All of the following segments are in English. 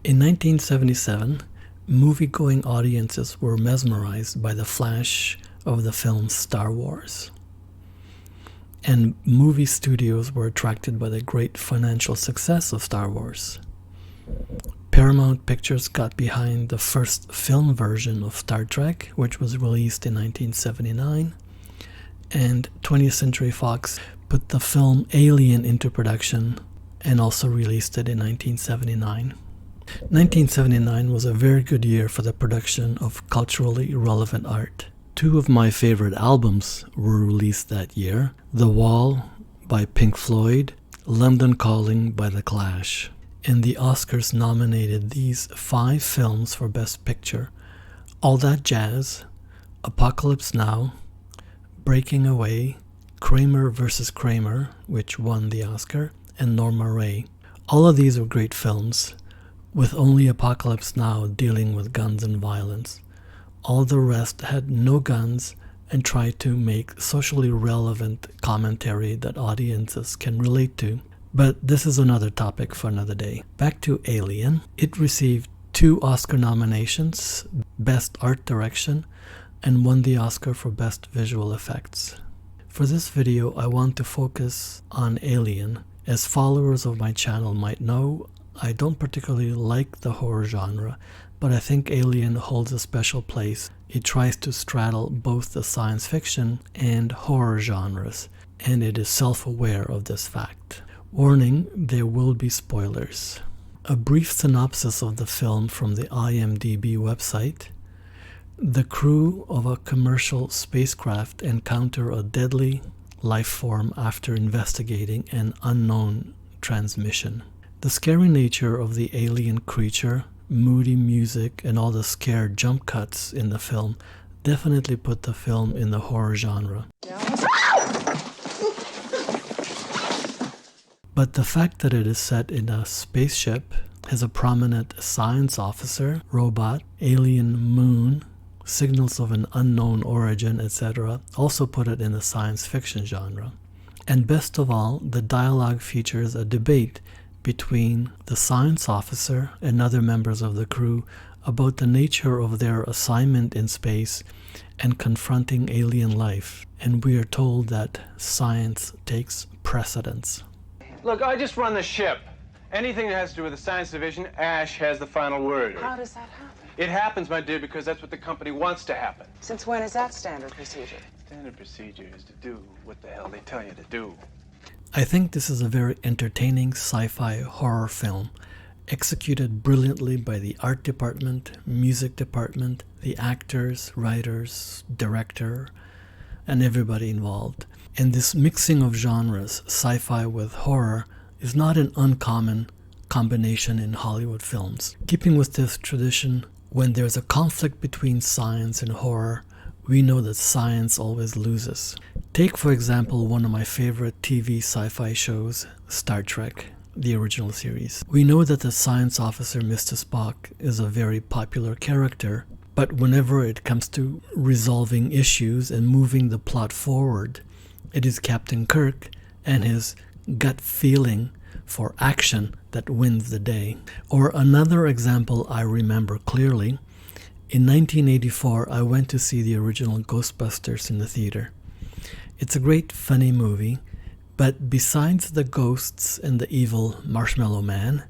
In 1977, movie-going audiences were mesmerized by the flash of the film Star Wars. And movie studios were attracted by the great financial success of Star Wars. Paramount Pictures got behind the first film version of Star Trek, which was released in 1979, and 20th Century Fox put the film Alien into production and also released it in 1979. 1979 was a very good year for the production of culturally relevant art. Two of my favorite albums were released that year: The Wall by Pink Floyd, London Calling by The Clash. And the Oscars nominated these 5 films for Best Picture: All That Jazz, Apocalypse Now, Breaking Away, Kramer vs. Kramer, which won the Oscar, and Norma Ray. All of these were great films, with only Apocalypse Now dealing with guns and violence. All the rest had no guns and tried to make socially relevant commentary that audiences can relate to. But this is another topic for another day. Back to Alien. It received 2 Oscar nominations, Best Art Direction, and won the Oscar for Best Visual Effects. For this video, I want to focus on Alien. As followers of my channel might know, I don't particularly like the horror genre, but I think Alien holds a special place. It tries to straddle both the science fiction and horror genres, and it is self-aware of this fact. Warning, there will be spoilers. A brief synopsis of the film from the IMDb website. The crew of a commercial spacecraft encounter a deadly life form after investigating an unknown transmission. The scary nature of the alien creature, moody music, and all the scared jump cuts in the film definitely put the film in the horror genre. But the fact that it is set in a spaceship, has a prominent science officer, robot, alien moon, signals of an unknown origin, etc., also put it in the science fiction genre. And best of all, the dialogue features a debate between the science officer and other members of the crew about the nature of their assignment in space and confronting alien life. And we are told that science takes precedence. Look, I just run the ship. Anything that has to do with the science division, Ash has the final word. How does that happen? It happens, my dear, because that's what the company wants to happen. Since when is that standard procedure? Standard procedure is to do what the hell they tell you to do. I think this is a very entertaining sci-fi horror film, executed brilliantly by the art department, music department, the actors, writers, director, and everybody involved. And this mixing of genres, sci-fi with horror, is not an uncommon combination in Hollywood films. Keeping with this tradition, when there's a conflict between science and horror, we know that science always loses. Take, for example, one of my favorite TV sci-fi shows, Star Trek, the original series. We know that the science officer, Mr. Spock, is a very popular character, but whenever it comes to resolving issues and moving the plot forward, it is Captain Kirk and his gut feeling for action that wins the day. Or another example I remember clearly, in 1984 I went to see the original Ghostbusters in the theater. It's a great funny movie, but besides the ghosts and the evil Marshmallow Man,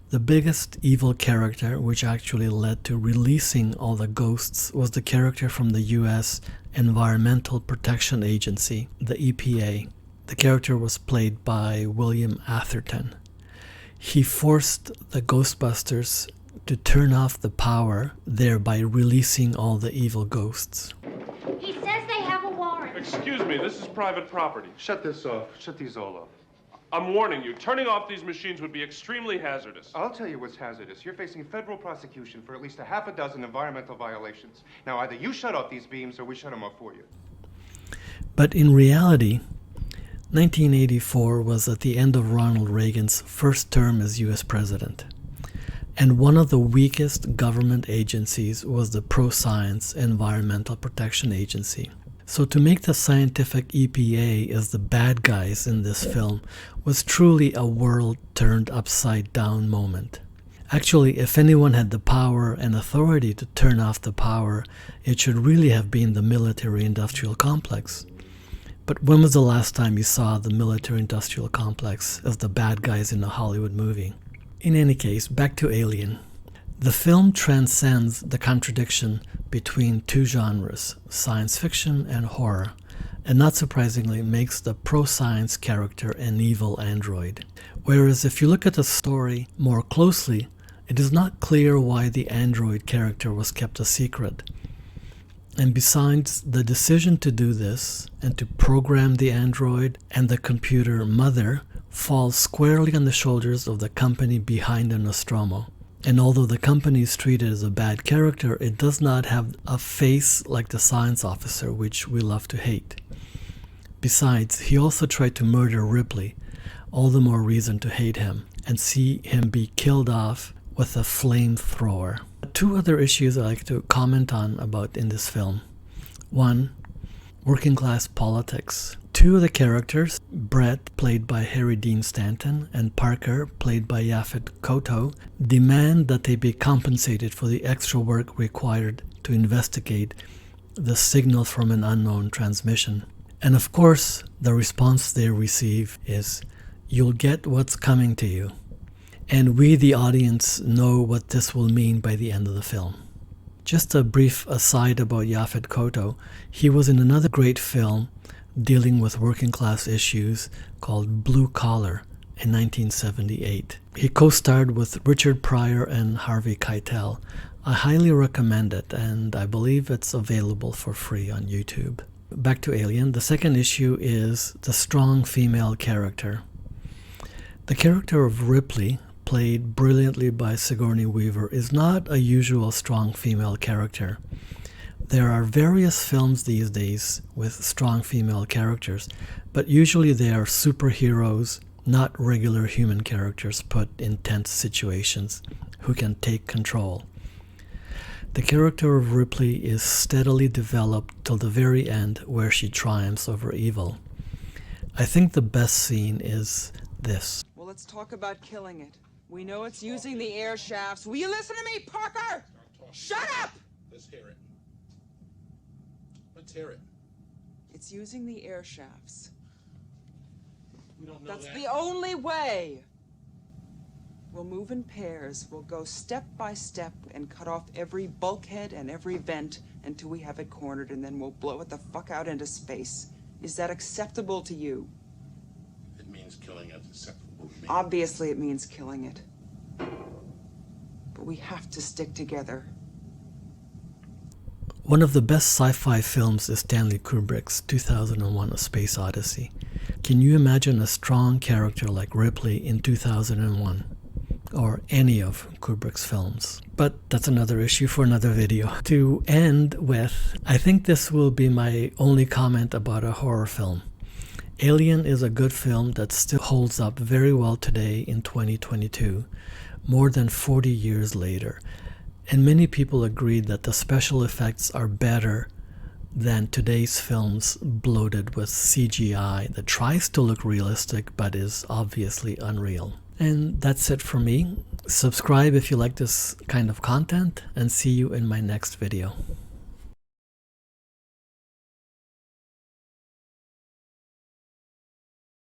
the biggest evil character which actually led to releasing all the ghosts was the character from the US Environmental Protection Agency, the EPA. The character was played by William Atherton. He forced the Ghostbusters to turn off the power, thereby releasing all the evil ghosts. He says they have a warrant. Excuse me, this is private property. Shut this off. Shut these all off. I'm warning you, turning off these machines would be extremely hazardous. I'll tell you what's hazardous. You're facing federal prosecution for at least a half a dozen environmental violations. Now, either you shut off these beams or we shut them off for you. But in reality, 1984 was at the end of Ronald Reagan's first term as US president. And one of the weakest government agencies was the pro-science Environmental Protection Agency. So to make the scientific EPA as the bad guys in this film was truly a world turned upside down moment. Actually, if anyone had the power and authority to turn off the power, it should really have been the military-industrial complex. But when was the last time you saw the military-industrial complex as the bad guys in a Hollywood movie? In any case, back to Alien. The film transcends the contradiction between two genres, science fiction and horror, and not surprisingly makes the pro-science character an evil android. Whereas if you look at the story more closely, it is not clear why the android character was kept a secret. And besides, the decision to do this and to program the android and the computer mother falls squarely on the shoulders of the company behind the Nostromo. And although the company is treated as a bad character, it does not have a face like the science officer, which we love to hate. Besides, he also tried to murder Ripley, all the more reason to hate him, and see him be killed off with a flamethrower. Two other issues I'd like to comment on about in this film. One, working class politics. Two of the characters, Brett, played by Harry Dean Stanton, and Parker, played by Yaphet Kotto, demand that they be compensated for the extra work required to investigate the signal from an unknown transmission. And of course, the response they receive is, "You'll get what's coming to you." And we, the audience, know what this will mean by the end of the film. Just a brief aside about Yaphet Kotto, he was in another great film dealing with working class issues called Blue Collar in 1978. He co-starred with Richard Pryor and Harvey Keitel. I highly recommend it, and I believe it's available for free on YouTube. Back to Alien, the second issue is the strong female character. The character of Ripley, played brilliantly by Sigourney Weaver, is not a usual strong female character. There are various films these days with strong female characters, but usually they are superheroes, not regular human characters put in tense situations who can take control. The character of Ripley is steadily developed till the very end, where she triumphs over evil. I think the best scene is this. Well, let's talk about killing it. We know it's using the air shafts. Will you listen to me, Parker? Shut up! Let's hear it. Let's hear it. It's using the air shafts. We don't know That's that. the only way. We'll move in pairs. We'll go step by step and cut off every bulkhead and every vent until we have it cornered, and then we'll blow it the fuck out into space. Is that acceptable to you? It means killing it. Acceptable to me. Obviously, it means killing it. But we have to stick together. One of the best sci-fi films is Stanley Kubrick's 2001: A Space Odyssey. Can you imagine a strong character like Ripley in 2001? Or any of Kubrick's films. But that's another issue for another video. To end with, I think this will be my only comment about a horror film. Alien is a good film that still holds up very well today in 2022, more than 40 years later. And many people agreed that the special effects are better than today's films bloated with CGI that tries to look realistic but is obviously unreal. And that's it for me. Subscribe if you like this kind of content, and see you in my next video.